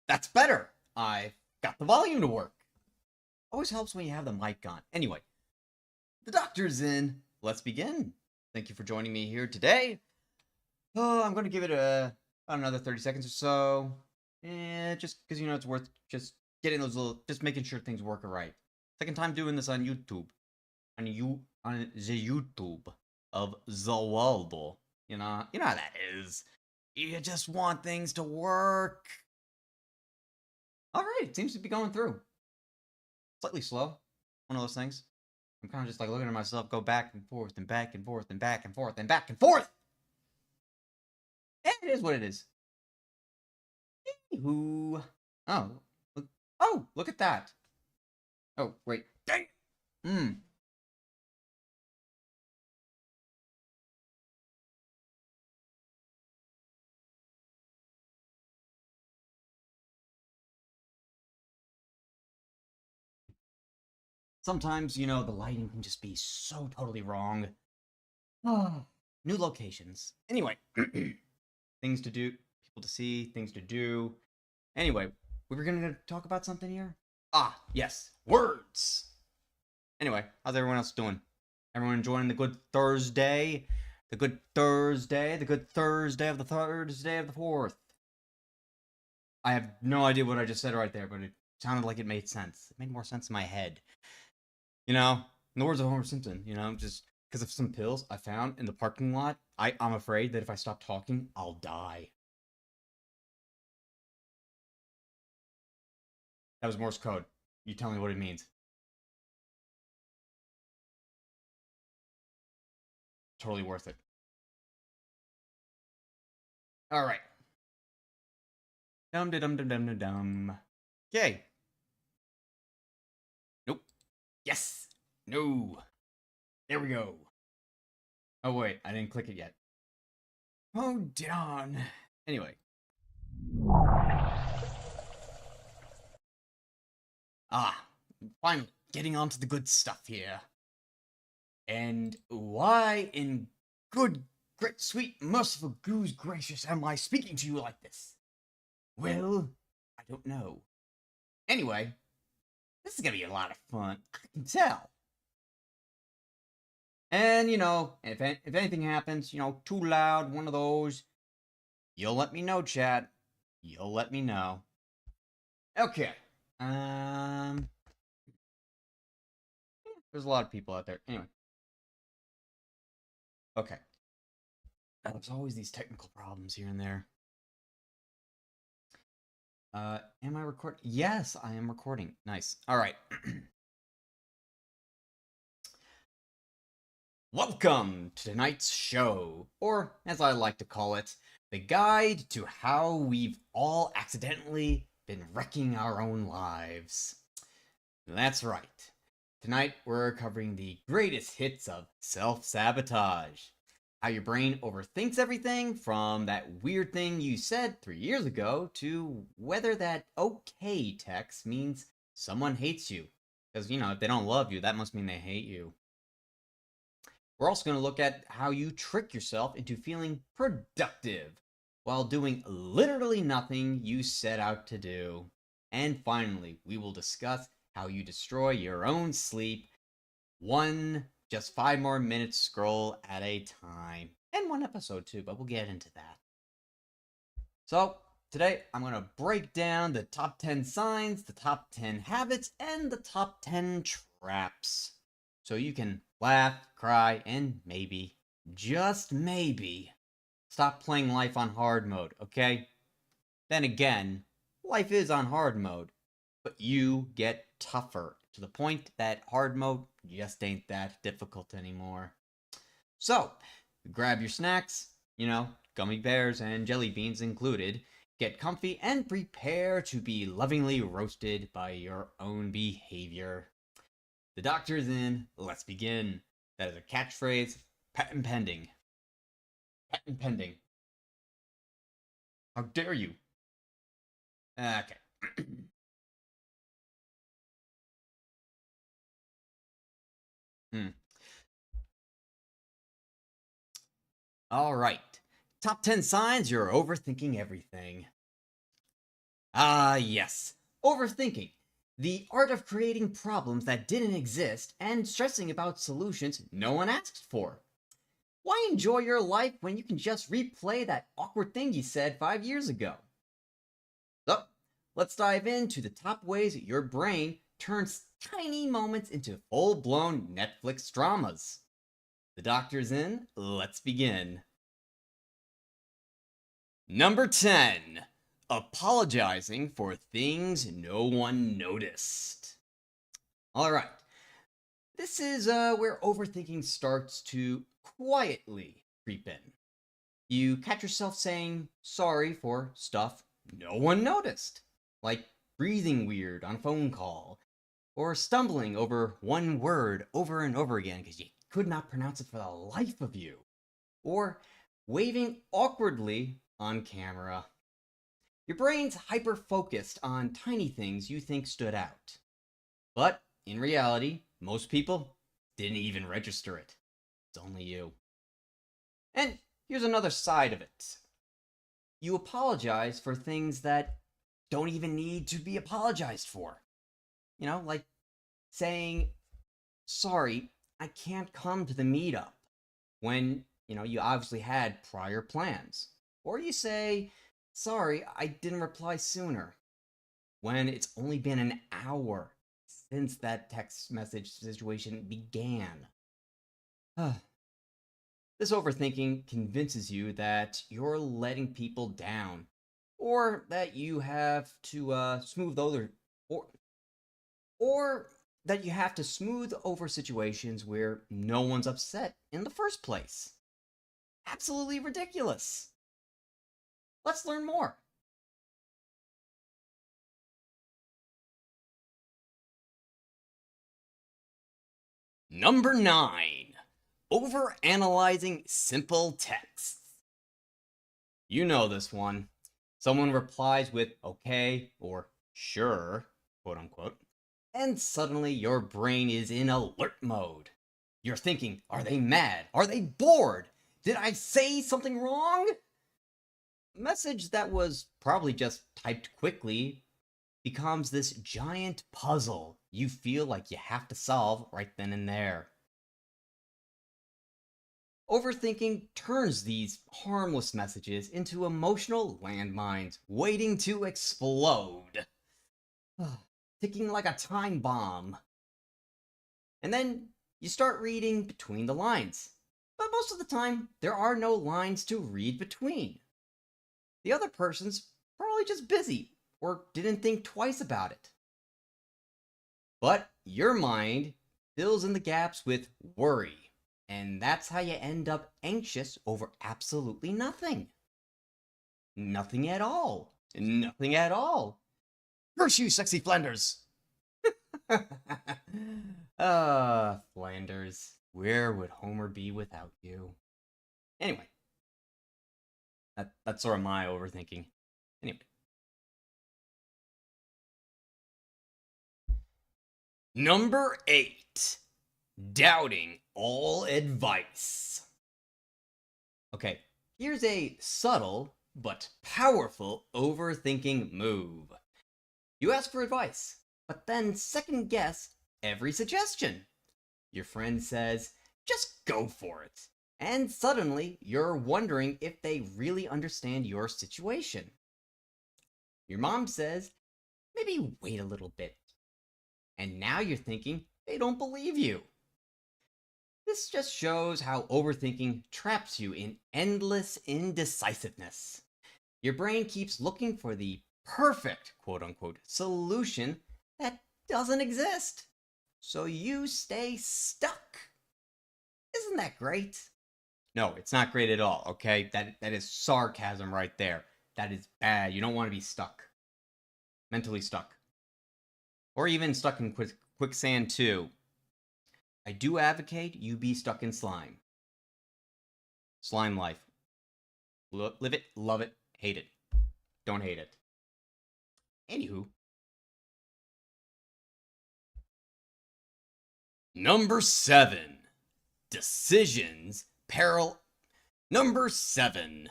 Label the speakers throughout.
Speaker 1: That's better. I got the volume to work. Always helps when you have the mic on. Anyway, the doctor's in. Let's begin. Thank you for joining me here today. Oh, I'm going to give it about another 30 seconds or so. And just because, it's worth just getting those just making sure things work right. Second time doing this on YouTube. On the YouTube of Zawaldo. You know how that is. You just want things to work. All right, it seems to be going through. Slightly slow. One of those things. I'm kind of just like looking at myself go back and forth and back and forth and back and forth and back and forth. And it is what it is. Anywho. Look at that. Oh, wait. Dang. Sometimes, the lighting can just be so totally wrong. New locations. Anyway, things to do, people to see, things to do. Anyway, we were gonna talk about something here? Ah, yes, words! Anyway, how's everyone else doing? Everyone enjoying the good Thursday? The good Thursday? The good Thursday of the Thursday of the 4th? I have no idea what I just said right there, but it sounded like it made sense. It made more sense in my head. In the words of Homer Simpson, just because of some pills I found in the parking lot, I'm afraid that if I stop talking, I'll die. That was Morse code. You tell me what it means. Totally worth it. All right. Dum dum dum dum dum dum. Okay. Nope. Yes. No. There we go. Oh wait, I didn't click it yet. Oh darn. Anyway. Finally, getting on to the good stuff here. And why in good, great, sweet, merciful, goose gracious am I speaking to you like this? Well, I don't know. Anyway, this is gonna be a lot of fun. I can tell. And, if anything happens, too loud, one of those, you'll let me know, chat. You'll let me know. Okay. There's a lot of people out there. Anyway. Okay. There's always these technical problems here and there. Am I recording? Yes, I am recording. Nice. All right. Welcome to tonight's show, or as I like to call it, the guide to how we've all accidentally been wrecking our own lives. That's right. Tonight we're covering the greatest hits of self-sabotage. How your brain overthinks everything, from that weird thing you said 3 years ago to whether that okay text means someone hates you. Because, if they don't love you, that must mean they hate you. We're also going to look at how you trick yourself into feeling productive while doing literally nothing you set out to do. And finally, we will discuss how you destroy your own sleep just 5 more minutes scroll at a time. And one episode too, but we'll get into that. So, today I'm going to break down the top 10 signs, the top 10 habits, and the top 10 traps. So you can laugh, cry, and maybe, just maybe, stop playing life on hard mode, okay? Then again, life is on hard mode, but you get tougher to the point that hard mode just ain't that difficult anymore. So, grab your snacks, gummy bears and jelly beans included, get comfy, and prepare to be lovingly roasted by your own behavior. The doctor's in, let's begin. That is a catchphrase, patent pending. Patent pending. How dare you? Okay. All right. Top 10 signs you're overthinking everything. Ah, yes. Overthinking. The art of creating problems that didn't exist and stressing about solutions no one asked for. Why enjoy your life when you can just replay that awkward thing you said 5 years ago? So, let's dive into the top ways your brain turns tiny moments into full blown Netflix dramas. The doctor's in, let's begin. Number 10. Apologizing for things no one noticed. Alright, this is where overthinking starts to quietly creep in. You catch yourself saying sorry for stuff no one noticed, like breathing weird on a phone call, or stumbling over one word over and over again because you could not pronounce it for the life of you, or waving awkwardly on camera. Your brain's hyper focused on tiny things you think stood out. But in reality, most people didn't even register it. It's only you. And here's another side of it. You apologize for things that don't even need to be apologized for. Like saying, sorry, I can't come to the meetup when, you obviously had prior plans. Or you say, sorry, I didn't reply sooner when it's only been an hour since that text message situation began. This overthinking convinces you that you're letting people down, or that you have to smooth over, or that you have to smooth over situations where no one's upset in the first place. Absolutely ridiculous. Let's learn more. Number 9. Overanalyzing simple texts. You know this one. Someone replies with okay or sure, quote unquote, and suddenly your brain is in alert mode. You're thinking, are they mad? Are they bored? Did I say something wrong? A message that was probably just typed quickly becomes this giant puzzle you feel like you have to solve right then and there. Overthinking turns these harmless messages into emotional landmines waiting to explode, ticking like a time bomb. And then you start reading between the lines. But most of the time, there are no lines to read between. The other person's probably just busy or didn't think twice about it. But your mind fills in the gaps with worry, and that's how you end up anxious over absolutely nothing. Nothing at all. Nothing at all. Curse you, sexy Flanders! Flanders. Where would Homer be without you? Anyway, that's sort of my overthinking. Anyway. Number 8. Doubting all advice. Okay, here's a subtle but powerful overthinking move. You ask for advice, but then second guess every suggestion. Your friend says, just go for it. And suddenly, you're wondering if they really understand your situation. Your mom says, maybe wait a little bit. And now you're thinking they don't believe you. This just shows how overthinking traps you in endless indecisiveness. Your brain keeps looking for the perfect, quote unquote, solution that doesn't exist. So you stay stuck. Isn't that great? No, it's not great at all, okay? That is sarcasm right there. That is bad. You don't want to be stuck. Mentally stuck. Or even stuck in quicksand too. I do advocate you be stuck in slime. Slime life. Live it, love it, hate it. Don't hate it. Anywho. Number 7. Decisions peril. Number 7.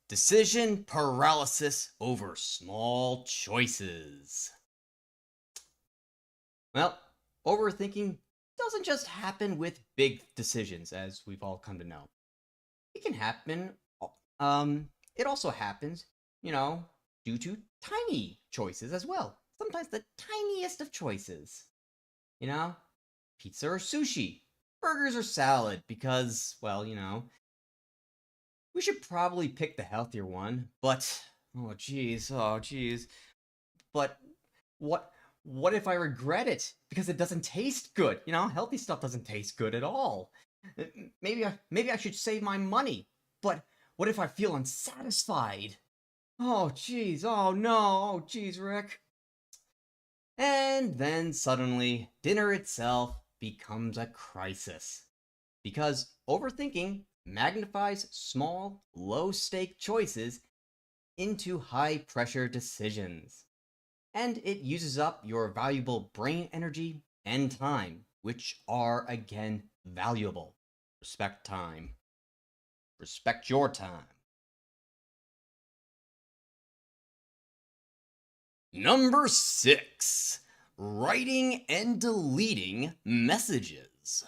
Speaker 1: Decision paralysis over small choices. Well, overthinking doesn't just happen with big decisions, as we've all come to know. It can happen, it also happens, due to tiny choices as well. Sometimes the tiniest of choices. You know, pizza or sushi, burgers or salad, because, well, we should probably pick the healthier one, but oh geez. But what what if I regret it because it doesn't taste good? Healthy stuff doesn't taste good at all. Maybe I should save my money. But what if I feel unsatisfied? Oh geez, oh no, oh geez, Rick. And then suddenly, dinner itself becomes a crisis. Because overthinking magnifies small, low stake choices into high pressure decisions. And it uses up your valuable brain energy and time, which are again valuable. Respect time. Respect your time. Number 6. Writing and deleting messages.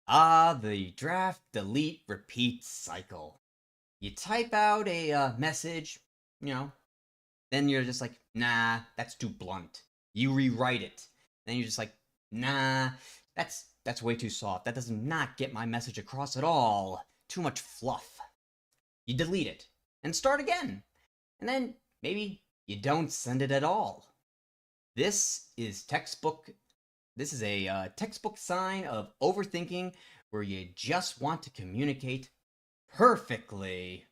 Speaker 1: The draft, delete, repeat cycle. You type out a message, you know, then you're just like, nah, that's too blunt. You rewrite it. Then you're just like, nah, that's way too soft. That does not get my message across at all. Too much fluff. You delete it and start again. And then maybe you don't send it at all. This is a textbook sign of overthinking where you just want to communicate perfectly.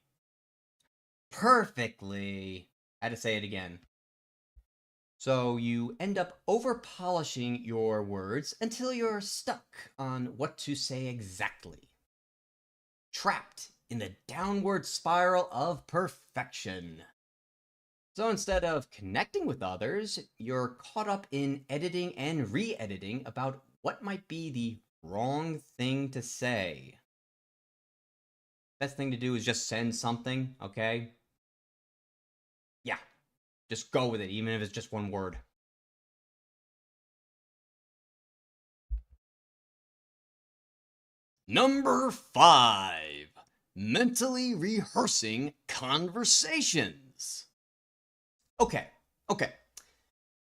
Speaker 1: Perfectly. I had to say it again. So you end up over polishing your words until you're stuck on what to say exactly. Trapped in the downward spiral of perfection. So instead of connecting with others, you're caught up in editing and re-editing about what might be the wrong thing to say. Best thing to do is just send something, okay? Yeah, just go with it, even if it's just one word. Number 5. Mentally rehearsing conversations. Okay.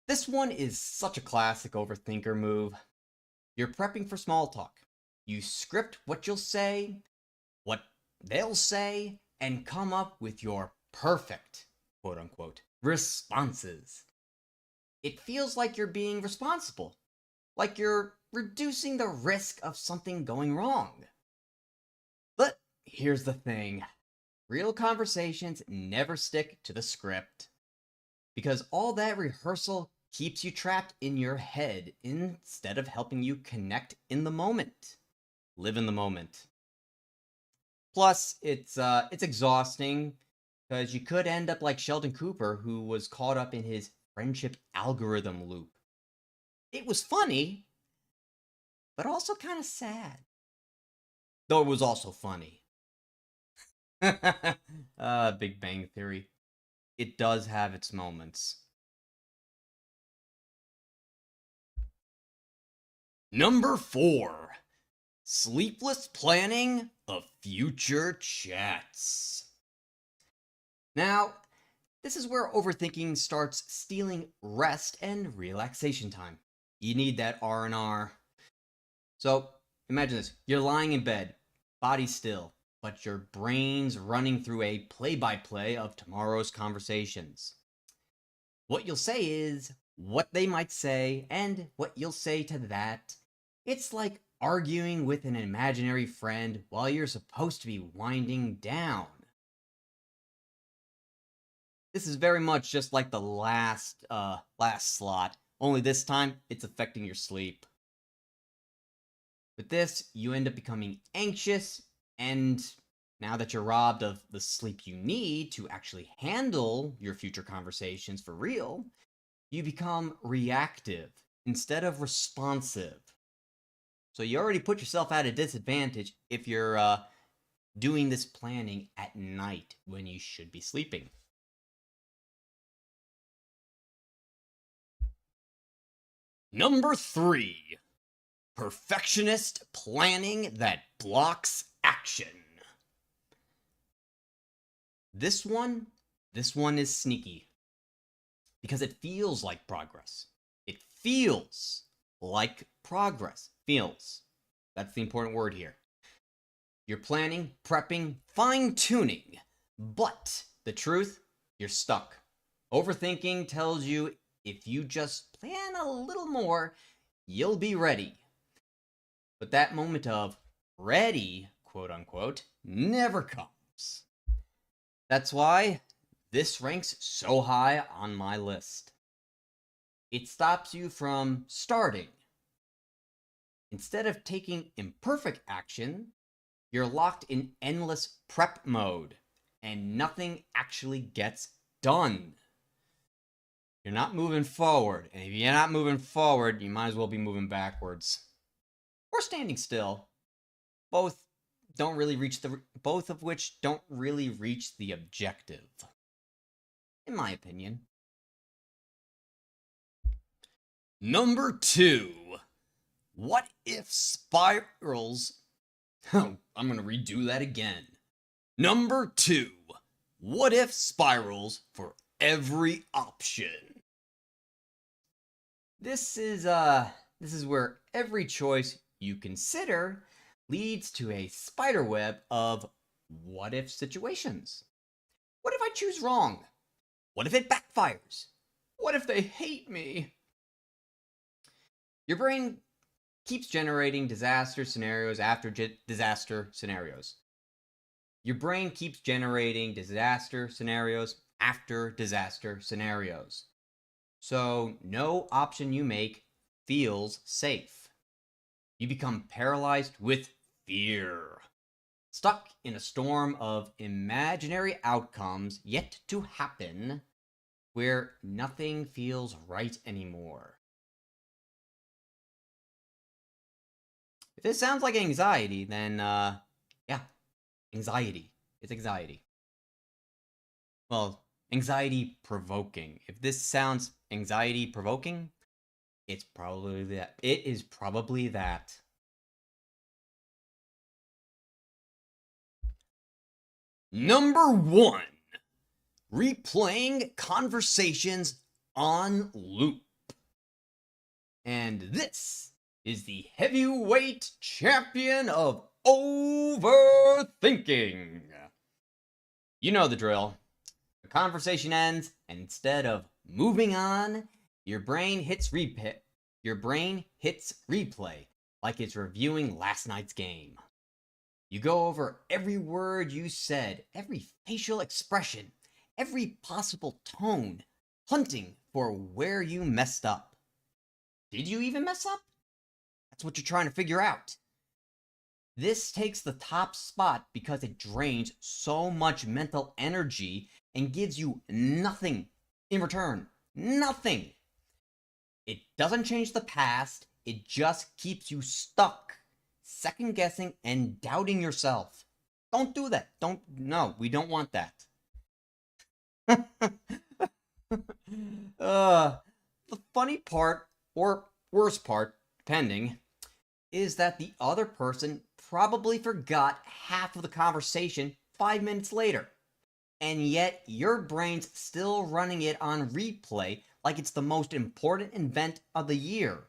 Speaker 1: This one is such a classic overthinker move. You're prepping for small talk. You script what you'll say, what they'll say, and come up with your perfect, quote unquote, responses. It feels like you're being responsible, like you're reducing the risk of something going wrong. But here's the thing. Real conversations never stick to the script. Because all that rehearsal keeps you trapped in your head instead of helping you connect in the moment. Live in the moment. Plus, it's exhausting because you could end up like Sheldon Cooper, who was caught up in his friendship algorithm loop. It was funny, but also kind of sad. Though it was also funny. Big Bang Theory. It does have its moments. Number 4. Sleepless planning of future chats. Now, this is where overthinking starts stealing rest and relaxation time. You need that R&R. So, imagine this. You're lying in bed, body still, but your brain's running through a play-by-play of tomorrow's conversations. What you'll say is what they might say and what you'll say to that. It's like arguing with an imaginary friend while you're supposed to be winding down. This is very much just like the last slot, only this time it's affecting your sleep. With this, you end up becoming anxious, and now that you're robbed of the sleep you need to actually handle your future conversations for real, you become reactive instead of responsive. So you already put yourself at a disadvantage if you're doing this planning at night when you should be sleeping. Number 3, perfectionist planning that blocks action. This one is sneaky because it feels like progress. It feels like progress. Feels. That's the important word here. You're planning, prepping, fine-tuning, but the truth, you're stuck. Overthinking tells you if you just plan a little more, you'll be ready. But that moment of ready, quote unquote, never comes. That's why this ranks so high on my list. It stops you from starting. Instead of taking imperfect action, you're locked in endless prep mode, and nothing actually gets done. You're not moving forward, and if you're not moving forward, you might as well be moving backwards. Or standing still. Both of which don't really reach the objective. In my opinion. Number 2. What if spirals... Oh, I'm going to redo that again. Number 2. What if spirals for every option? This is where every choice you consider leads to a spider web of what if situations. What if I choose wrong? What if it backfires? What if they hate me? Your brain keeps generating disaster scenarios after disaster scenarios. Your brain keeps generating disaster scenarios after disaster scenarios. So no option you make feels safe. You become paralyzed with fear, stuck in a storm of imaginary outcomes yet to happen where nothing feels right anymore. If this sounds like anxiety, then, yeah, anxiety. It's anxiety. Well, anxiety provoking. If this sounds anxiety provoking, it's probably that. It is probably that. Number 1. Replaying conversations on loop. And this is the heavyweight champion of overthinking. You know the drill. The conversation ends, and instead of moving on, your brain hits replay. Like it's reviewing last night's game. You go over every word you said, every facial expression, every possible tone, hunting for where you messed up. Did you even mess up? That's what you're trying to figure out. This takes the top spot because it drains so much mental energy and gives you nothing in return. Nothing. It doesn't change the past, it just keeps you stuck, second guessing and doubting yourself. Don't do that. No, we don't want that. The funny part, or worst part, depending, is that the other person probably forgot half of the conversation 5 minutes later. And yet your brain's still running it on replay like it's the most important event of the year.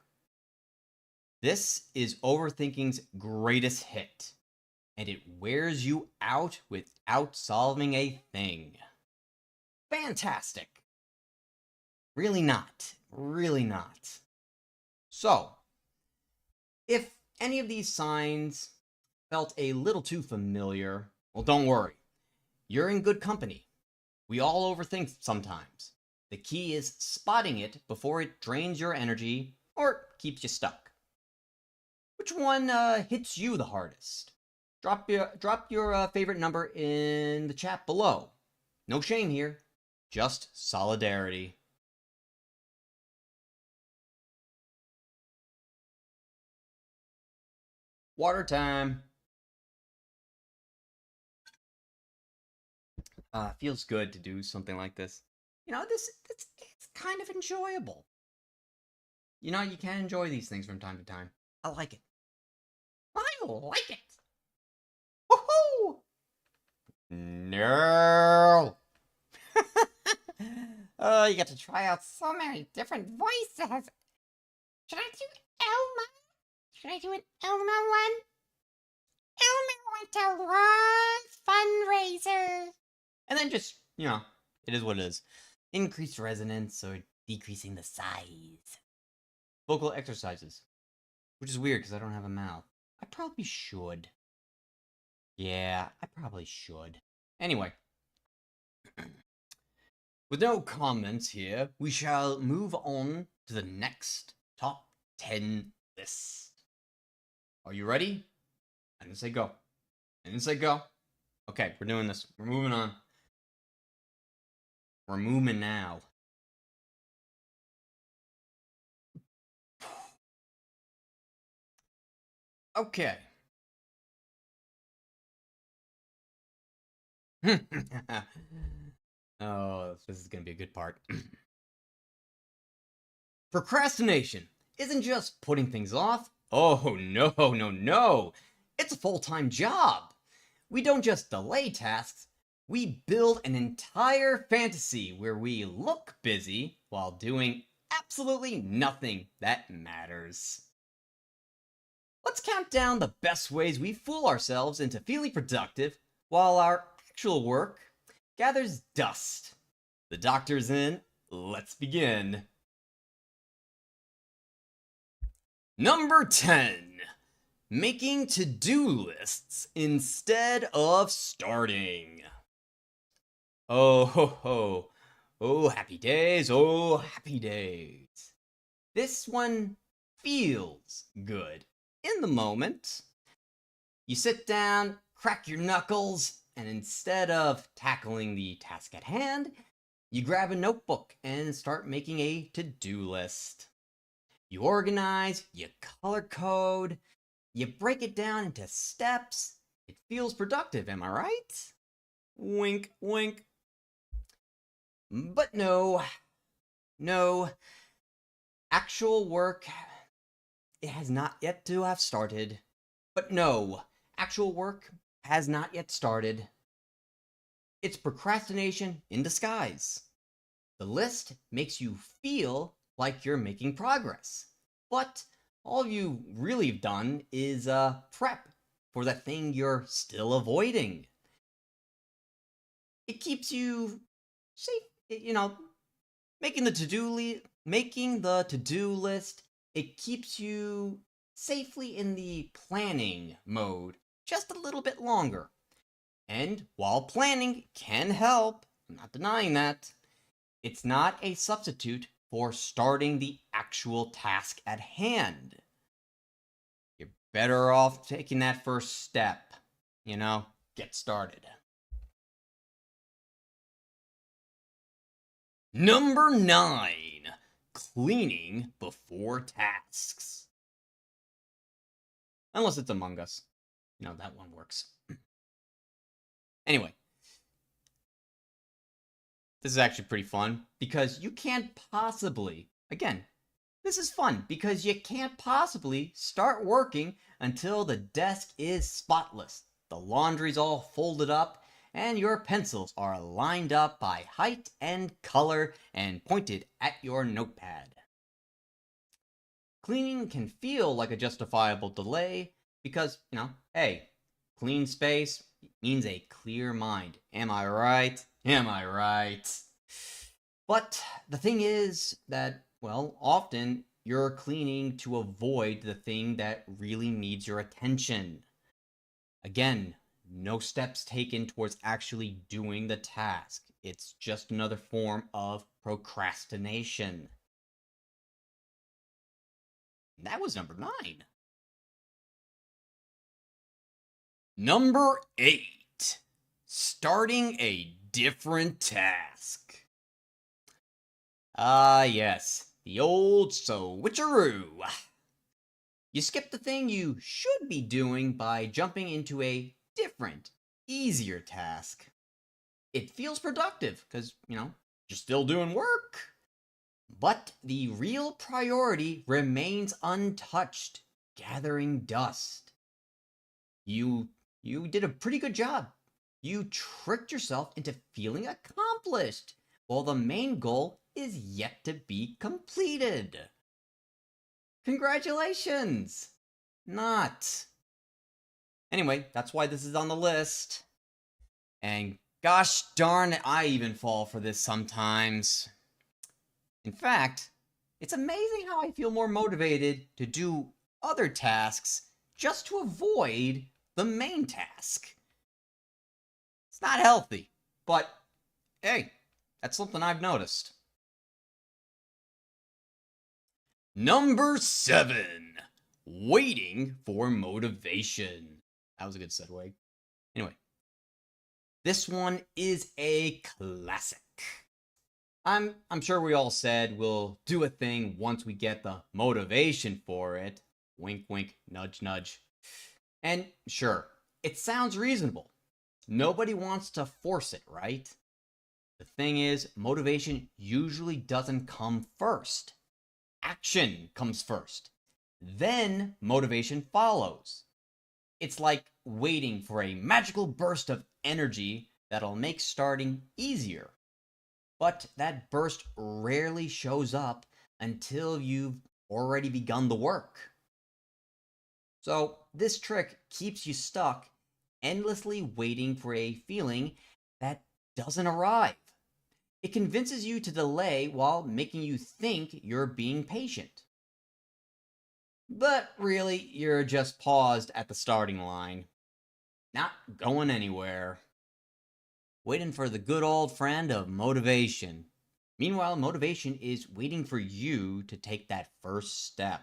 Speaker 1: This is overthinking's greatest hit, and it wears you out without solving a thing. Fantastic. Really not. Really not. So, if any of these signs felt a little too familiar, well, don't worry. You're in good company. We all overthink sometimes. The key is spotting it before it drains your energy or keeps you stuck. Which one hits you the hardest? Drop your favorite number in the chat below. No shame here, just solidarity. Water time. Feels good to do something like this. It's kind of enjoyable. You can enjoy these things from time to time. I like it. I like it. Woohoo! No. Oh, you get to try out so many different voices. Should I do Elmo? Should I do an Elmo one? Elmo went to Ron's fundraiser. And then just, it is what it is. Increased resonance or decreasing the size. Vocal exercises. Which is weird because I don't have a mouth. I probably should. Yeah, I probably should. Anyway. With no comments here, we shall move on to the next top 10 list. Are you ready? I didn't say go. I didn't say go. Okay, we're doing this. We're moving on. We're moving now. Okay. Oh, this is going to be a good part. Procrastination isn't just putting things off. Oh, no, no, no. It's a full-time job. We don't just delay tasks. We build an entire fantasy where we look busy while doing absolutely nothing that matters. Let's count down the best ways we fool ourselves into feeling productive while our actual work gathers dust. The doctor's in. Let's begin. Number 10. Making to-do lists instead of starting. Oh ho ho. Oh, happy days. Oh, happy days. This one feels good in the moment. You sit down, crack your knuckles, and instead of tackling the task at hand, you grab a notebook and start making a to-do list. You organize, you color code, you break it down into steps. It feels productive, am I right? Wink, wink. But no. Actual work, it has not yet to have started. But no, actual work has not yet started. It's procrastination in disguise. The list makes you feel like you're making progress. But all you really have done is prep for that thing you're still avoiding. It keeps you safe, making the to-do list, it keeps you safely in the planning mode just a little bit longer. And while planning can help, I'm not denying that, it's not a substitute for starting the actual task at hand. You're better off taking that first step. Get started. Number 9. Cleaning before tasks. Unless it's Among Us. That one works. Anyway. This is actually pretty fun because you can't possibly, again, this is fun because you can't possibly start working until the desk is spotless, the laundry's all folded up, and your pencils are lined up by height and color and pointed at your notepad. Cleaning can feel like a justifiable delay because, hey, clean space means a clear mind. Am I right? Am I right? But the thing is that, often you're cleaning to avoid the thing that really needs your attention. Again, no steps taken towards actually doing the task. It's just another form of procrastination. That was number 9. Number 8. Starting a different task. Ah, yes, the old switcheroo. You skip the thing you should be doing by jumping into a different, easier task. It feels productive because, you're still doing work. But the real priority remains untouched, gathering dust. You did a pretty good job. You tricked yourself into feeling accomplished, while the main goal is yet to be completed. Congratulations! Not. Anyway, that's why this is on the list. And gosh darn it, I even fall for this sometimes. In fact, it's amazing how I feel more motivated to do other tasks just to avoid the main task. It's not healthy, but hey, that's something I've noticed. Number 7, waiting for motivation. That was a good segue. Anyway, this one is a classic. I'm sure we all said we'll do a thing once we get the motivation for it. Wink, wink, nudge, nudge. And sure, it sounds reasonable. Nobody wants to force it, right? The thing is, motivation usually doesn't come first. Action comes first. Then motivation follows. It's like waiting for a magical burst of energy that'll make starting easier. But that burst rarely shows up until you've already begun the work. So this trick keeps you stuck, endlessly waiting for a feeling that doesn't arrive. It convinces you to delay while making you think you're being patient. But really, you're just paused at the starting line, not going anywhere, waiting for the good old friend of motivation. Meanwhile, motivation is waiting for you to take that first step.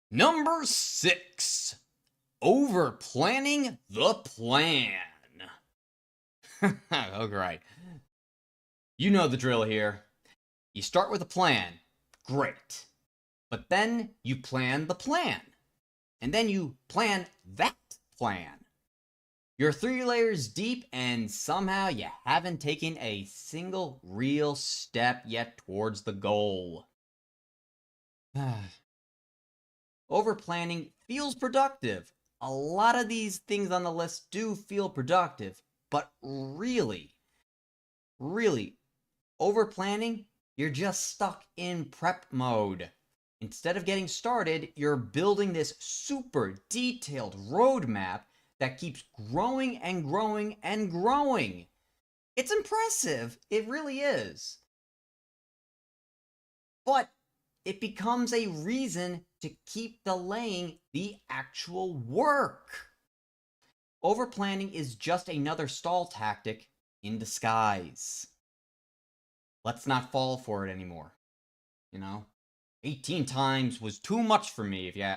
Speaker 1: Number 6, over planning the plan. Oh, right. You know the drill here. You start with a plan. Great. But then you plan the plan. And then you plan that plan. You're 3 layers deep, and somehow you haven't taken a single real step yet towards the goal. Over planning feels productive. A lot of these things on the list do feel productive, but really, over planning, you're just stuck in prep mode. Instead of getting started, you're building this super detailed roadmap that keeps growing and growing and growing. It's impressive. It really is. But it becomes a reason to keep delaying the actual work. Overplanning is just another stall tactic in disguise. Let's not fall for it anymore. 18 times was too much for me, if you...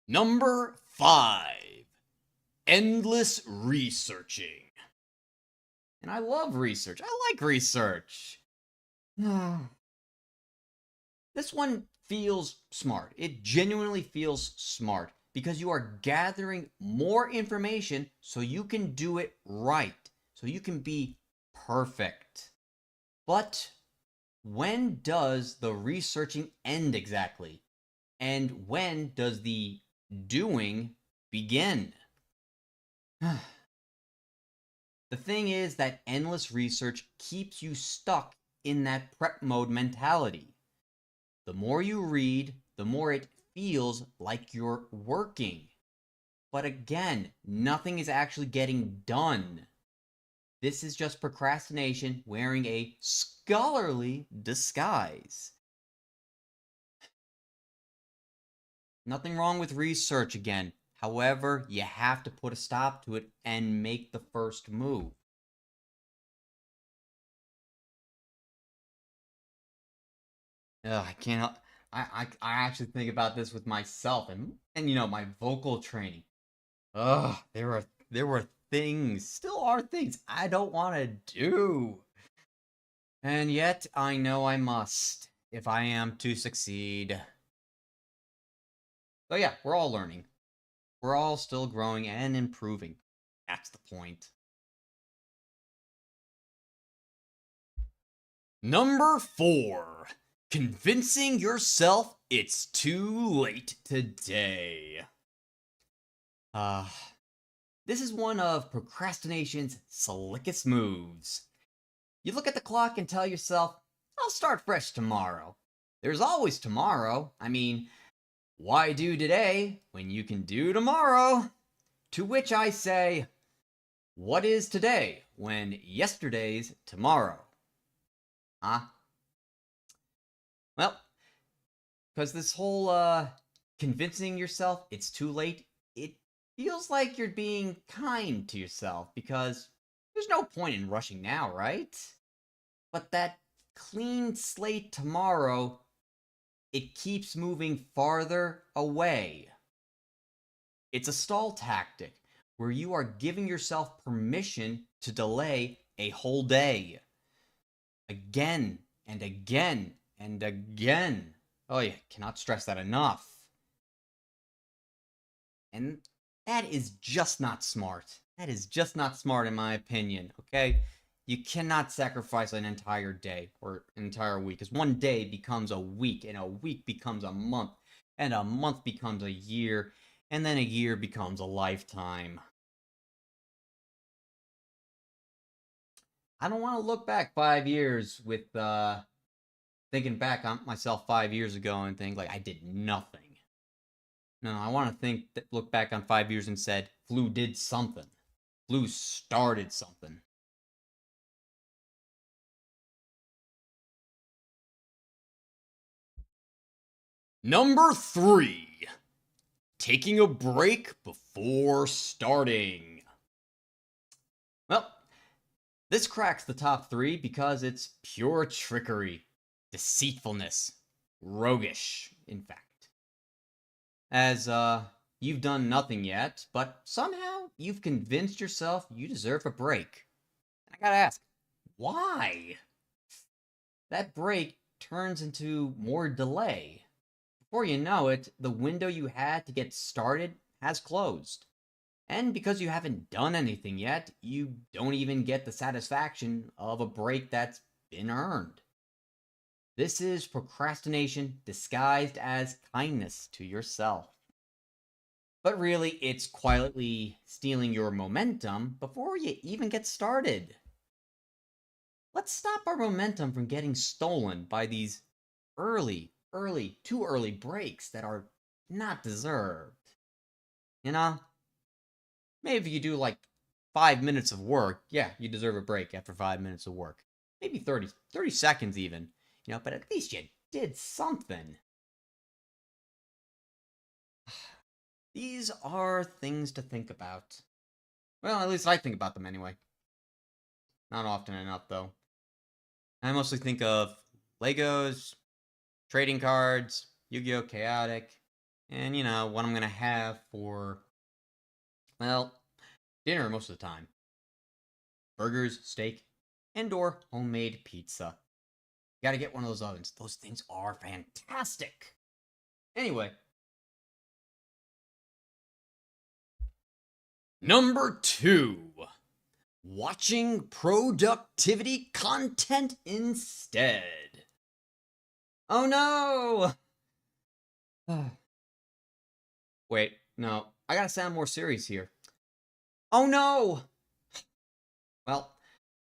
Speaker 1: Number 5, endless researching. And I love research. I like research. This one feels smart. It genuinely feels smart because you are gathering more information so you can do it right, so you can be perfect. But when does the researching end exactly? And when does the doing begin? The thing is that endless research keeps you stuck in that prep mode mentality. The more you read, the more it feels like you're working. But again, nothing is actually getting done. This is just procrastination wearing a scholarly disguise. Nothing wrong with research again. However, you have to put a stop to it and make the first move. Ugh, I can't. I actually think about this with myself and my vocal training. Ugh, there were things, still are things I don't want to do. And yet, I know I must, if I am to succeed. So yeah, we're all learning. We're all still growing and improving. That's the point. Number 4. Convincing yourself it's too late today. Uh, this is one of procrastination's slickest moves. You look at the clock and tell yourself, I'll start fresh tomorrow. There's always tomorrow. I mean, why do today when you can do tomorrow? To which I say, what is today when yesterday's tomorrow? Huh? Well, because this whole convincing yourself it's too late, it feels like you're being kind to yourself because there's no point in rushing now, right? But that clean slate tomorrow, it keeps moving farther away. It's a stall tactic where you are giving yourself permission to delay a whole day. Again and again and again. Oh, yeah, cannot stress that enough. And that is just not smart. That is just not smart, in my opinion, okay? You cannot sacrifice an entire day or an entire week, because one day becomes a week, and a week becomes a month, and a month becomes a year, and then a year becomes a lifetime. I don't want to look back 5 years with thinking back on myself 5 years ago and think like I did nothing. No, I want to look back on 5 years and said, Flu did something. Flu started something. Number 3. Taking a break before starting. Well, this cracks the top 3 because it's pure trickery, deceitfulness, roguish, in fact. As, you've done nothing yet, but somehow you've convinced yourself you deserve a break. I gotta ask, why? That break turns into more delay. Before you know it, the window you had to get started has closed. And because you haven't done anything yet, you don't even get the satisfaction of a break that's been earned. This is procrastination disguised as kindness to yourself. But really, it's quietly stealing your momentum before you even get started. Let's stop our momentum from getting stolen by these too early breaks that are not deserved. You know? Maybe if you do like 5 minutes of work, yeah, you deserve a break after 5 minutes of work. Maybe 30 seconds even. But at least you did something. These are things to think about. Well, at least I think about them anyway. Not often enough, though. I mostly think of Legos, trading cards, Yu-Gi-Oh! Chaotic, and, what I'm going to have for, well, dinner most of the time. Burgers, steak, and/or homemade pizza. You gotta get one of those ovens. Those things are fantastic. Anyway. Number 2. Watching productivity content instead. Oh no! Wait, no. I gotta sound more serious here. Oh no! Well,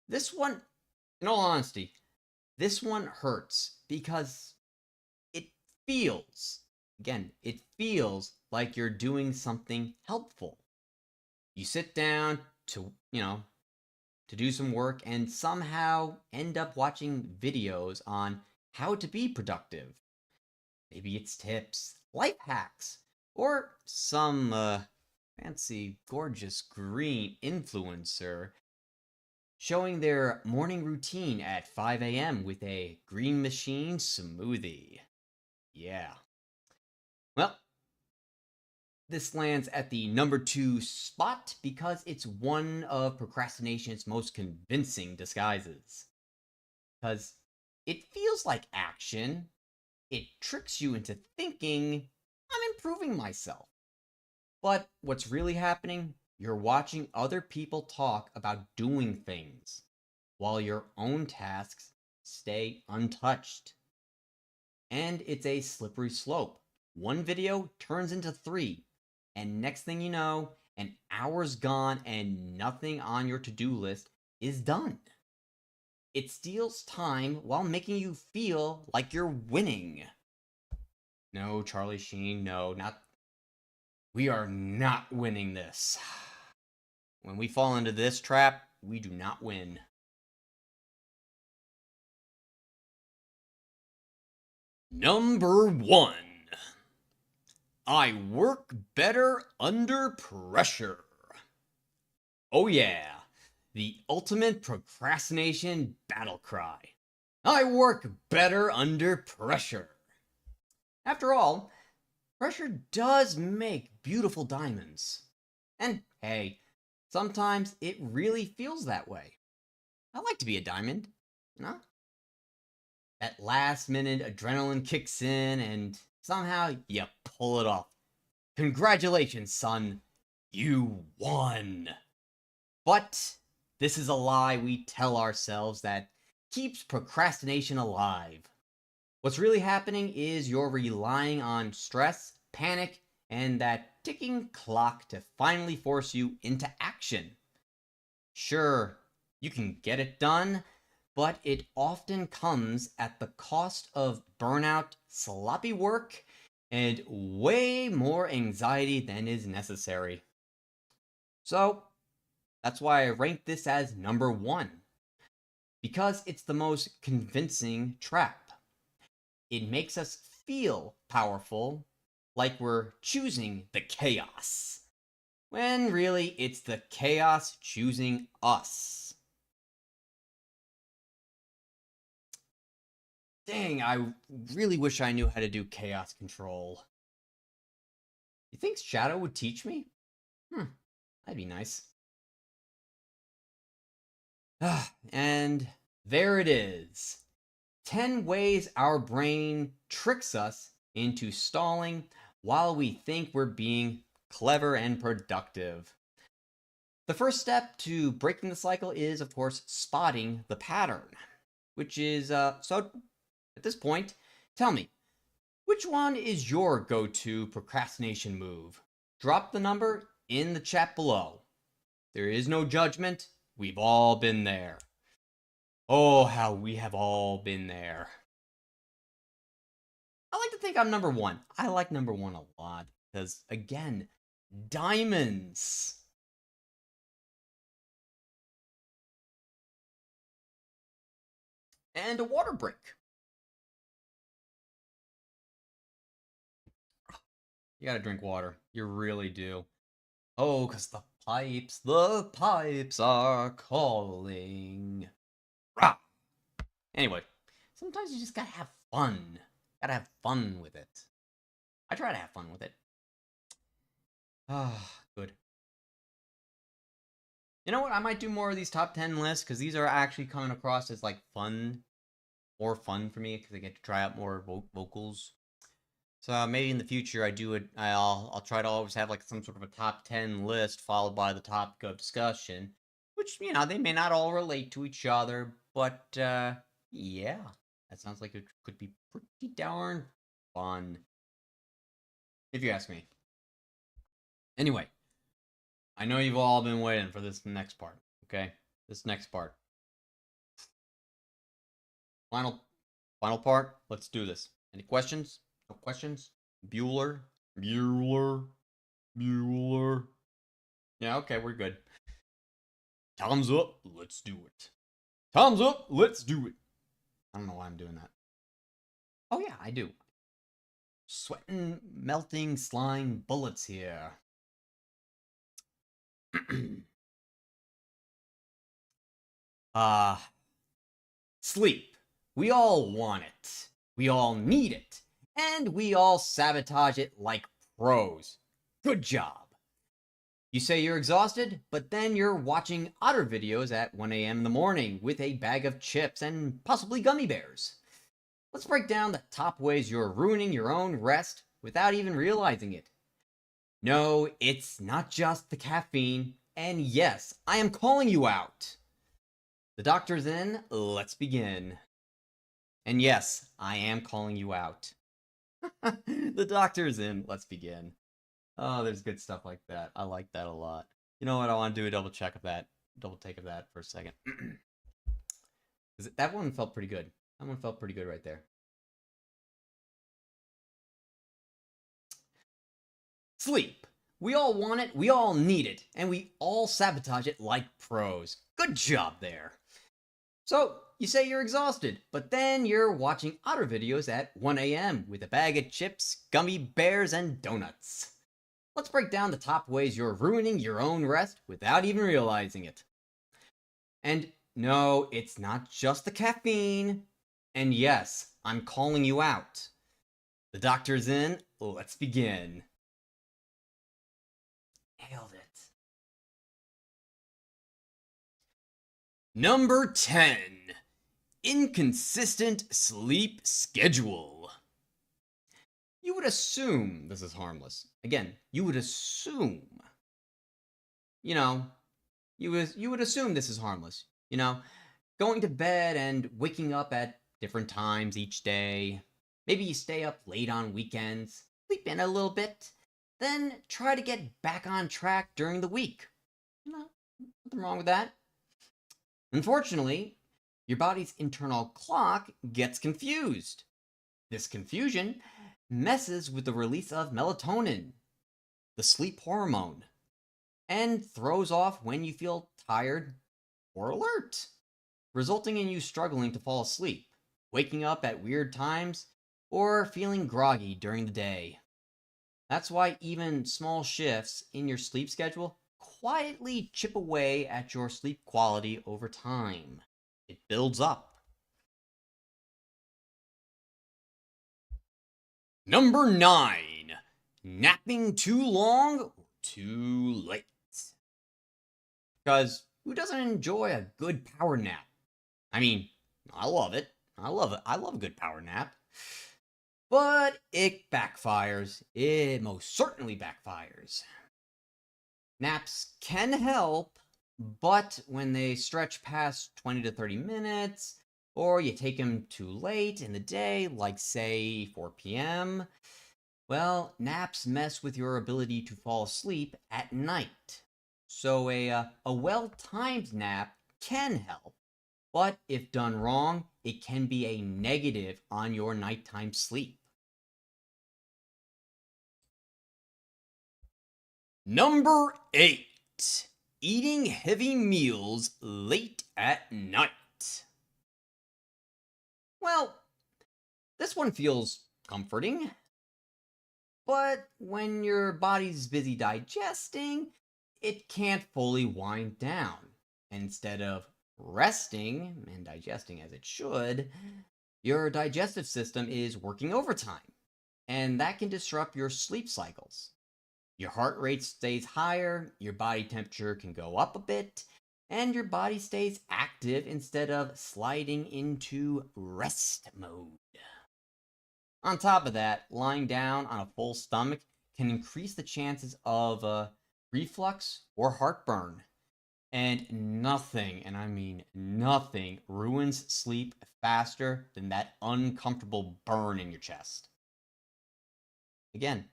Speaker 1: this one, in all honesty, this one hurts because it it feels like you're doing something helpful. You sit down to do some work and somehow end up watching videos on how to be productive. Maybe it's tips, life hacks, or some fancy, gorgeous green influencer showing their morning routine at 5 a.m. with a green machine smoothie. Yeah. Well, this lands at the number 2 spot because it's one of procrastination's most convincing disguises. because it feels like action. It tricks you into thinking, I'm improving myself. But what's really happening? You're watching other people talk about doing things, while your own tasks stay untouched. And it's a slippery slope. One video turns into three, and next thing you know, an hour's gone and nothing on your to-do list is done. It steals time while making you feel like you're winning. No, Charlie Sheen, no, not. We are not winning this. When we fall into this trap, we do not win. Number 1. I work better under pressure. Oh yeah, the ultimate procrastination battle cry. I work better under pressure. After all, pressure does make beautiful diamonds. And hey, sometimes it really feels that way. I like to be a diamond, you know? That last minute adrenaline kicks in and somehow you pull it off. Congratulations, son. You won. But this is a lie we tell ourselves that keeps procrastination alive. What's really happening is you're relying on stress, panic, and that ticking clock to finally force you into action. Sure, you can get it done, but it often comes at the cost of burnout, sloppy work, and way more anxiety than is necessary. So, that's why I rank this as number 1. Because it's the most convincing trap. It makes us feel powerful, like we're choosing the chaos, when really it's the chaos choosing us. Dang, I really wish I knew how to do chaos control. You think Shadow would teach me? That'd be nice. And there it is. 10 ways our brain tricks us into stalling while we think we're being clever and productive. The first step to breaking the cycle is, of course, spotting the pattern, which is, so at this point, tell me, which one is your go-to procrastination move? Drop the number in the chat below. There is no judgment. We've all been there. Oh, how we have all been there. I like to think I'm number 1. I like number 1 a lot because, again, diamonds. And a water break. You gotta drink water. You really do. Oh, because the pipes are calling. Rah! Anyway, sometimes you just gotta have fun. Gotta have fun with it. I try to have fun with it. Ah, good. You know what? I might do more of these top 10 lists because these are actually coming across as like fun, more fun for me because I get to try out more vocals. So maybe in the future I'll try to always have like some sort of a top 10 list followed by the topic of discussion, which, you know, they may not all relate to each other, but yeah, that sounds like it could be pretty darn fun, if you ask me. Anyway, I know you've all been waiting for this next part, okay? This next part. Final part. Let's do this. Any questions? No questions? Bueller? Yeah, okay, we're good. Thumbs up, let's do it. Thumbs up, let's do it. I don't know why I'm doing that. Oh yeah, I do. Sweating, melting, slime bullets here. Sleep. We all want it. We all need it. And we all sabotage it like pros. Good job. You say you're exhausted, but then you're watching otter videos at 1 a.m. in the morning with a bag of chips and possibly gummy bears. Let's break down the top ways you're ruining your own rest without even realizing it. No, it's not just the caffeine, and yes, I am calling you out. The doctor's in, let's begin. And yes, I am calling you out. The doctor's in, let's begin. Oh, there's good stuff like that. I like that a lot. You know what? I want to do a double take of that for a second. That one felt pretty good. That one felt pretty good right there. Sleep. We all want it, we all need it, and we all sabotage it like pros. Good job there. So, you say you're exhausted, but then you're watching otter videos at 1 a.m. with a bag of chips, gummy bears, and donuts. Let's break down the top ways you're ruining your own rest without even realizing it. And no, it's not just the caffeine. And yes, I'm calling you out. The doctor's in, let's begin. Nailed it. Number 10. Inconsistent sleep schedule. You would assume this is harmless. Again, you would assume. You would assume this is harmless. Going to bed and waking up at different times each day. Maybe you stay up late on weekends, sleep in a little bit, then try to get back on track during the week. Nothing wrong with that. Unfortunately, your body's internal clock gets confused. This confusion messes with the release of melatonin, the sleep hormone, and throws off when you feel tired or alert, resulting in you struggling to fall asleep, waking up at weird times, or feeling groggy during the day. That's why even small shifts in your sleep schedule quietly chip away at your sleep quality over time. It builds up. Number 9. Napping too long or too late. Because who doesn't enjoy a good power nap? I mean, I love it. I love a good power nap. But it backfires. It most certainly backfires. Naps can help, but when they stretch past 20 to 30 minutes, or you take them too late in the day, like say 4 p.m., well, naps mess with your ability to fall asleep at night. So a well-timed nap can help, but if done wrong, it can be a negative on your nighttime sleep. Number 8. Eating heavy meals late at night. Well, this one feels comforting, but when your body's busy digesting, it can't fully wind down. Instead of resting and digesting as it should, your digestive system is working overtime, and that can disrupt your sleep cycles. Your heart rate stays higher, your body temperature can go up a bit, and your body stays active instead of sliding into rest mode. On top of that, lying down on a full stomach can increase the chances of reflux or heartburn. And nothing, and I mean nothing, ruins sleep faster than that uncomfortable burn in your chest. Again,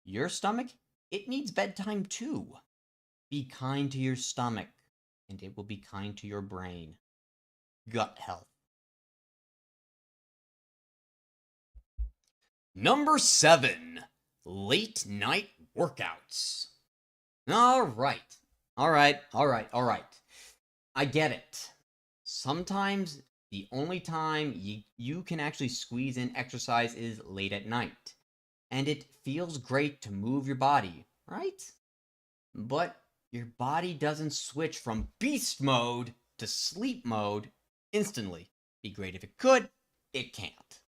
Speaker 1: your stomach, it needs bedtime too. Be kind to your stomach, and it will be kind to your brain. Gut health. Number 7. Late night workouts. All right. I get it. Sometimes the only time you can actually squeeze in exercise is late at night. And it feels great to move your body, right? But your body doesn't switch from beast mode to sleep mode instantly. Be great if it could, it can't.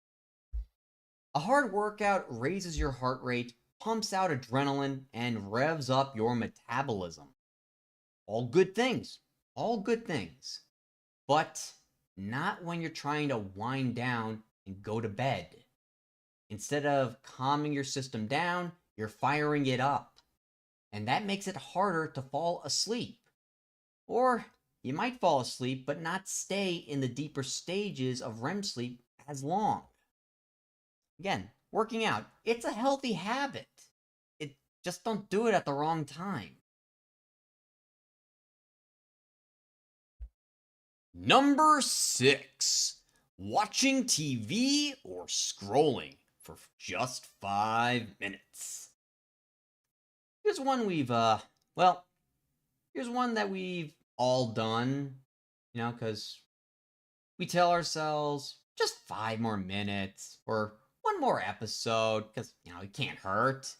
Speaker 1: A hard workout raises your heart rate, pumps out adrenaline and revs up your metabolism. All good things. All good things. But not when you're trying to wind down and go to bed. Instead of calming your system down, you're firing it up. And that makes it harder to fall asleep. Or you might fall asleep but not stay in the deeper stages of REM sleep as long. Again, working out, it's a healthy habit. Just don't do it at the wrong time. Number 6. Watching TV or scrolling for just 5 minutes. Here's one here's one that we've all done, because we tell ourselves just 5 more minutes or one more episode because, it can't hurt.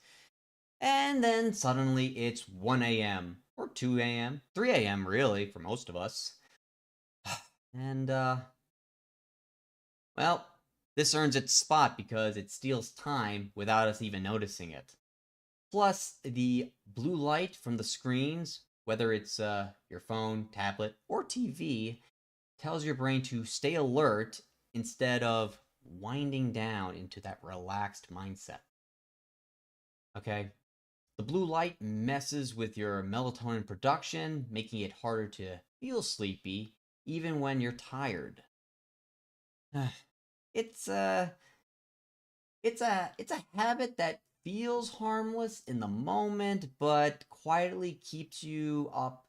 Speaker 1: And then suddenly it's 1 a.m. or 2 a.m., 3 a.m. really for most of us. And, this earns its spot because it steals time without us even noticing it. Plus, the blue light from the screens, whether it's your phone, tablet, or TV, tells your brain to stay alert instead of winding down into that relaxed mindset. Okay? The blue light messes with your melatonin production, making it harder to feel sleepy even when you're tired. It's a habit that feels harmless in the moment, but quietly keeps you up.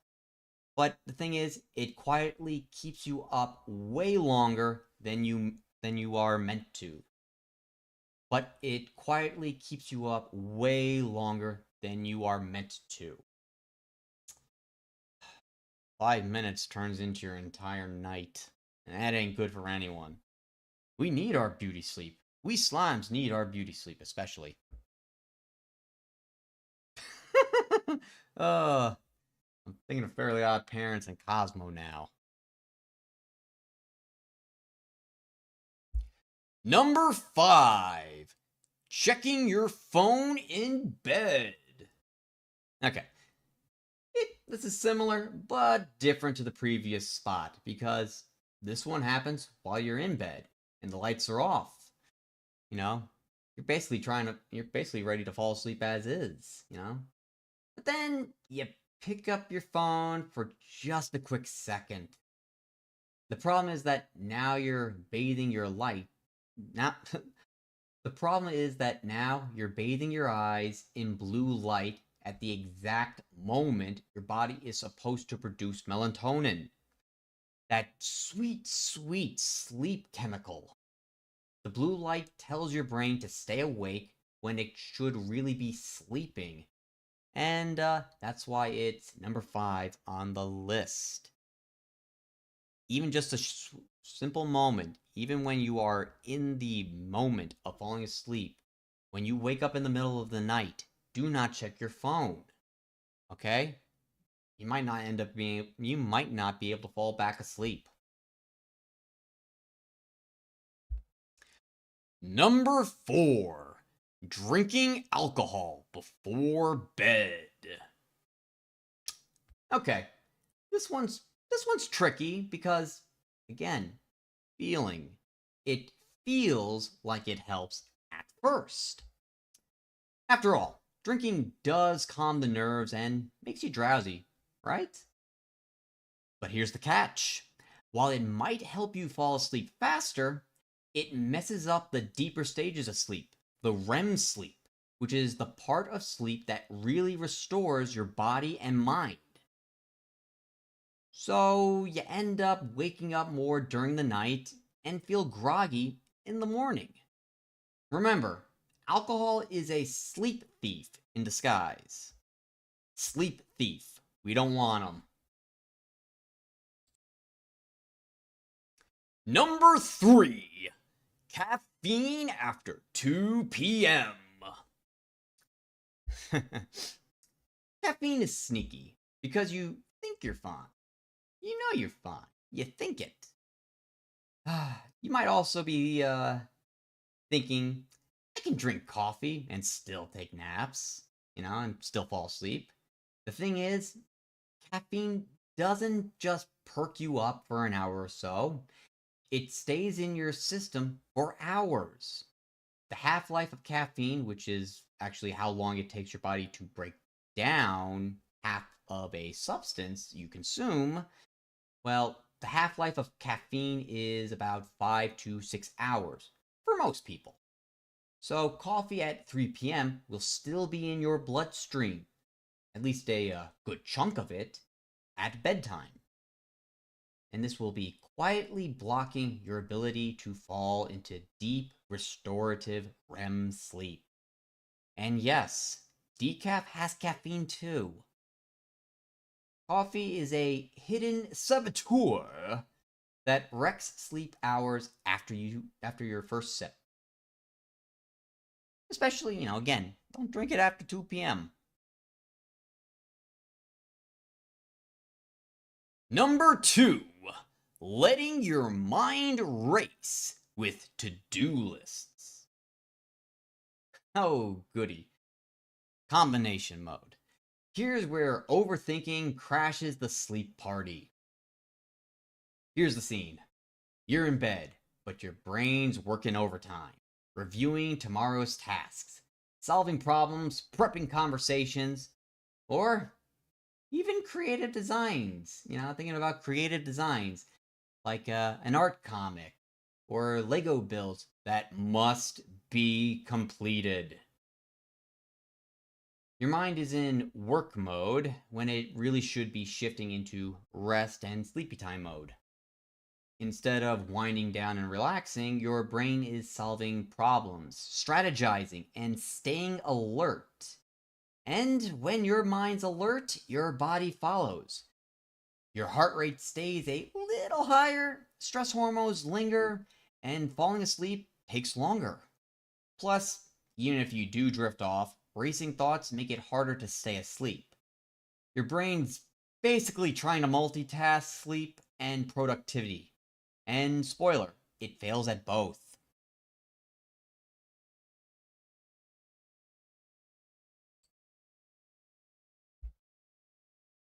Speaker 1: But the thing is, it quietly keeps you up way longer than you are meant to. But it quietly keeps you up way longer than you are meant to. 5 minutes turns into your entire night, and that ain't good for anyone. We need our beauty sleep. We slimes need our beauty sleep, especially. I'm thinking of Fairly Odd Parents and Cosmo now. Number 5. Checking your phone in bed. Okay. This is similar, but different to the previous spot, because this one happens while you're in bed and the lights are off. You're basically ready to fall asleep as is, But then you pick up your phone for just a quick second. The problem is that now you're bathing your light. The problem is that now you're bathing your eyes in blue light at the exact moment your body is supposed to produce melatonin. That sweet, sweet sleep chemical. The blue light tells your brain to stay awake when it should really be sleeping. And that's why it's number 5 on the list. Even just a simple moment, even when you are in the moment of falling asleep, when you wake up in the middle of the night, do not check your phone. Okay? You might not be able to fall back asleep. Number 4. Drinking alcohol before bed. Okay. This one's tricky because, again, it feels like it helps at first. After all, drinking does calm the nerves and makes you drowsy, right? But here's the catch. While it might help you fall asleep faster, it messes up the deeper stages of sleep, the REM sleep, which is the part of sleep that really restores your body and mind. So you end up waking up more during the night and feel groggy in the morning. Remember, alcohol is a sleep thief in disguise. Sleep thief. We don't want them. Number 3. Caffeine after 2 p.m. Caffeine is sneaky because you think you're fine. You know you're fine. You think it. You might also be thinking, I can drink coffee and still take naps, and still fall asleep. The thing is, caffeine doesn't just perk you up for an hour or so, it stays in your system for hours. The half life of caffeine, which is actually how long it takes your body to break down half of a substance you consume, well, the half life of caffeine is about 5 to 6 hours for most people. So, coffee at 3 p.m. will still be in your bloodstream, at least a good chunk of it, at bedtime. And this will be quietly blocking your ability to fall into deep, restorative REM sleep. And yes, decaf has caffeine too. Coffee is a hidden saboteur that wrecks sleep hours after your first sip. Especially, again, don't drink it after 2 p.m. Number 2, letting your mind race with to-do lists. Oh, goody. Combination mode. Here's where overthinking crashes the sleep party. Here's the scene. You're in bed, but your brain's working overtime, reviewing tomorrow's tasks, solving problems, prepping conversations, or even creative designs. Thinking about creative designs like an art comic or Lego builds that must be completed. Your mind is in work mode when it really should be shifting into rest and sleepy time mode. Instead of winding down and relaxing, your brain is solving problems, strategizing, and staying alert. And when your mind's alert, your body follows. Your heart rate stays a little higher, stress hormones linger, and falling asleep takes longer. Plus, even if you do drift off, racing thoughts make it harder to stay asleep. Your brain's basically trying to multitask sleep and productivity. And spoiler, it fails at both.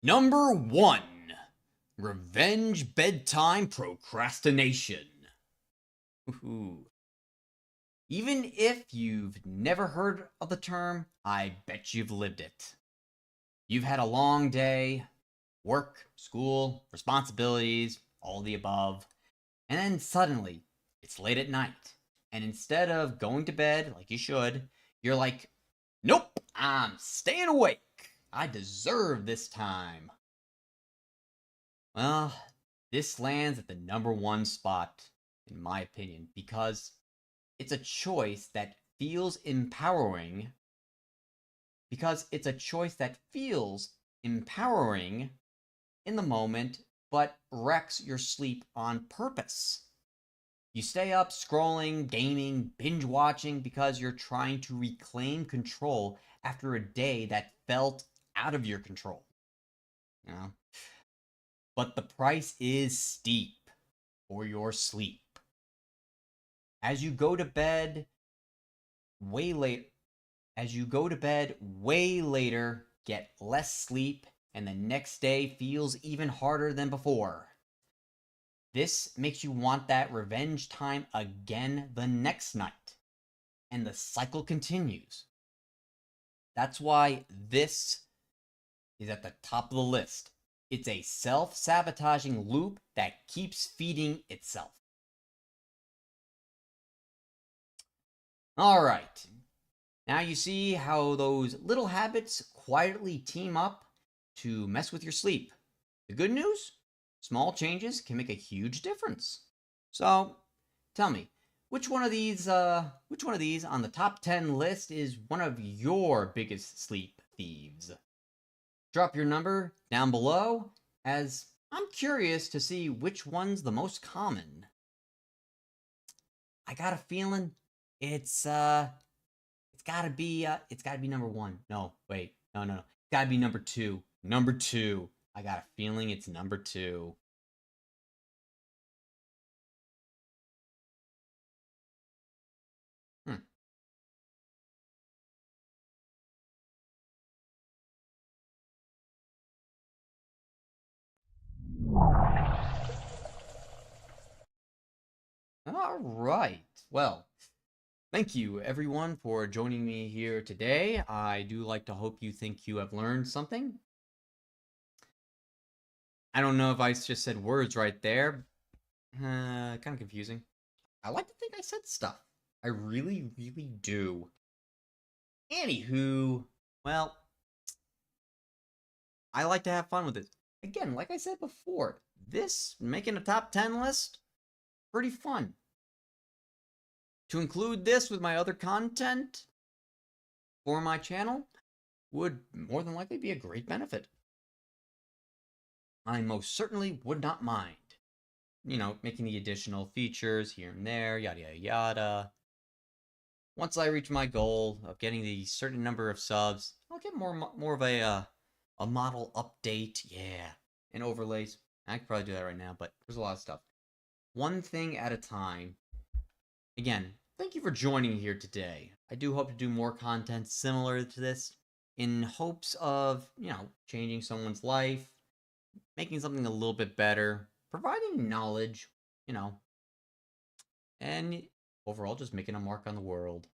Speaker 1: Number 1, revenge bedtime procrastination. Ooh. Even if you've never heard of the term, I bet you've lived it. You've had a long day, work, school, responsibilities, all the above, and then suddenly it's late at night. And instead of going to bed like you should, you're like, nope, I'm staying awake. I deserve this time. Well, this lands at the number 1 spot, in my opinion, because it's a choice that feels empowering. In the moment, but wrecks your sleep on purpose. You stay up scrolling, gaming, binge watching because you're trying to reclaim control after a day that felt out of your control. You know? But the price is steep for your sleep. As you go to bed way late, get less sleep, and the next day feels even harder than before. This makes you want that revenge time again the next night, and the cycle continues. That's why this is at the top of the list. It's a self-sabotaging loop that keeps feeding itself. All right. Now you see how those little habits quietly team up to mess with your sleep. The good news? Small changes can make a huge difference. So, tell me, which one of these on the top 10 list is one of your biggest sleep thieves? Drop your number down below, as I'm curious to see which one's the most common. I got a feeling it's gotta be number 1. No, wait, no. It's gotta be number 2. Number 2. I got a feeling it's number 2. All right. Well, thank you everyone for joining me here today. I do like to hope you think you have learned something. I don't know if I just said words right there. Kind of confusing. I like to think I said stuff. I really, really do. Anywho, well, I like to have fun with it. Again, like I said before, this making a top 10 list, pretty fun. To include this with my other content for my channel would more than likely be a great benefit. I most certainly would not mind. Making the additional features here and there, yada yada yada. Once I reach my goal of getting the certain number of subs, I'll get more of a model update, yeah, and overlays. I could probably do that right now, but there's a lot of stuff. One thing at a time. Again, thank you for joining here today. I do hope to do more content similar to this in hopes of, changing someone's life, making something a little bit better, providing knowledge, and overall just making a mark on the world.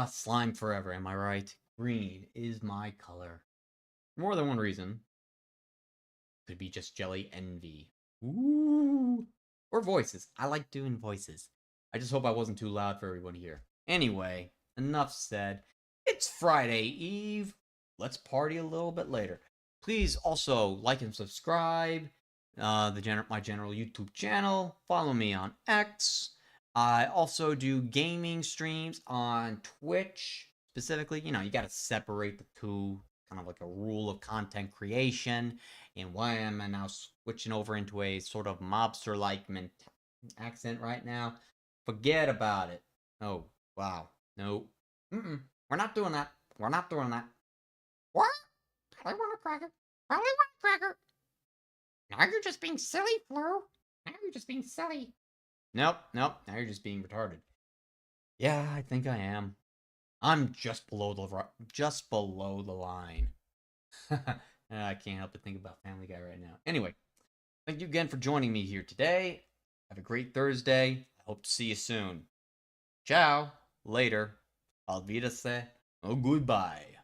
Speaker 1: Slime forever, am I right? Green is my color. For more than one reason. Could be just jelly envy. Ooh. Or voices. I like doing voices. I just hope I wasn't too loud for everyone here. Anyway, enough said. It's Friday Eve. Let's party a little bit later. Please also like and subscribe my general YouTube channel. Follow me on X. I also do gaming streams on Twitch. Specifically, you got to separate the two, kind of like a rule of content creation. And why am I now switching over into a sort of mobster-like accent right now? Forget about it. Oh, wow. No. We're not doing that. We're not doing that. What? I want a cracker. I want a cracker. Now you're just being silly, Flo. Now you're just being silly. Nope. Now you're just being retarded. Yeah, I think I am. I'm just below the line. I can't help but think about Family Guy right now. Anyway, thank you again for joining me here today. Have a great Thursday. I hope to see you soon. Ciao. Later. Auf Wiedersehen. Oh, goodbye.